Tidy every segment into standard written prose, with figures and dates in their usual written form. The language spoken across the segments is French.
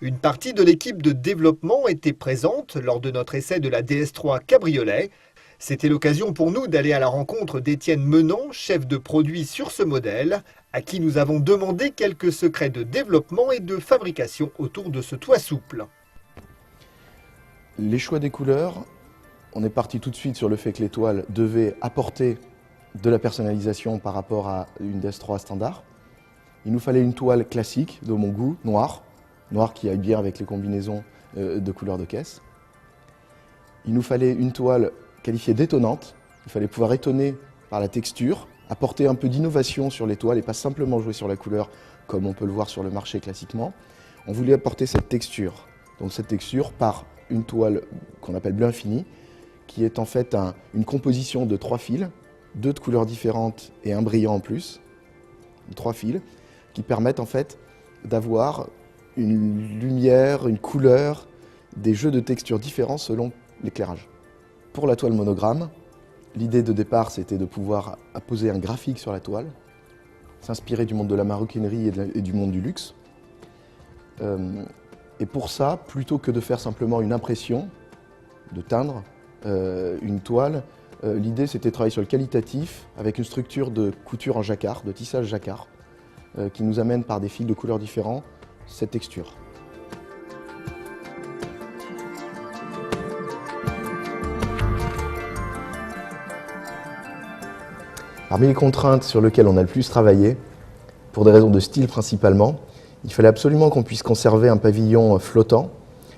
Une partie de l'équipe de développement était présente lors de notre essai de la DS3 Cabriolet. C'était l'occasion pour nous d'aller à la rencontre d'Étienne Menant, chef de produit sur ce modèle, à qui nous avons demandé quelques secrets de développement et de fabrication autour de ce toit souple. Les choix des couleurs, on est parti tout de suite sur le fait que les toiles devaient apporter de la personnalisation par rapport à une DS3 standard. Il nous fallait une toile classique, de mon goût, noir qui aille bien avec les combinaisons de couleurs de caisse. Il nous fallait une toile qualifiée d'étonnante. Il fallait pouvoir étonner par la texture, apporter un peu d'innovation sur les toiles et pas simplement jouer sur la couleur comme on peut le voir sur le marché classiquement. On voulait apporter cette texture. Donc cette texture par une toile qu'on appelle bleu infini, qui est en fait une composition de 3 fils, 2 de couleurs différentes et un brillant en plus, 3 fils, qui permettent en fait d'avoir une lumière, une couleur, des jeux de textures différents selon l'éclairage. Pour la toile monogramme, l'idée de départ c'était de pouvoir apposer un graphique sur la toile, s'inspirer du monde de la maroquinerie et du monde du luxe. Et pour ça, plutôt que de faire simplement une impression, de teindre une toile, l'idée c'était de travailler sur le qualitatif avec une structure de couture en jacquard, de tissage jacquard, qui nous amène par des fils de couleurs différents cette texture. Parmi les contraintes sur lesquelles on a le plus travaillé, pour des raisons de style principalement, il fallait absolument qu'on puisse conserver un pavillon flottant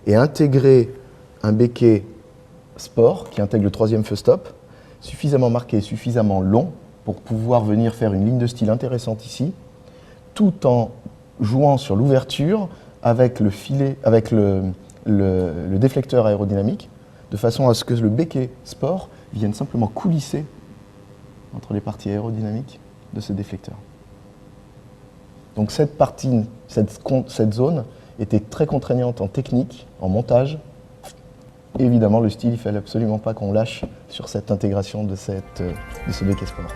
et intégrer un béquet sport qui intègre le 3e feu stop, suffisamment marqué, suffisamment long pour pouvoir venir faire une ligne de style intéressante ici, tout en jouant sur l'ouverture avec le filet, avec le déflecteur aérodynamique, de façon à ce que le béquet sport vienne simplement coulisser entre les parties aérodynamiques de ce déflecteur. Donc cette partie, cette zone était très contraignante en technique, en montage. Évidemment, le style, il ne fallait absolument pas qu'on lâche sur cette intégration de ce béquet sport.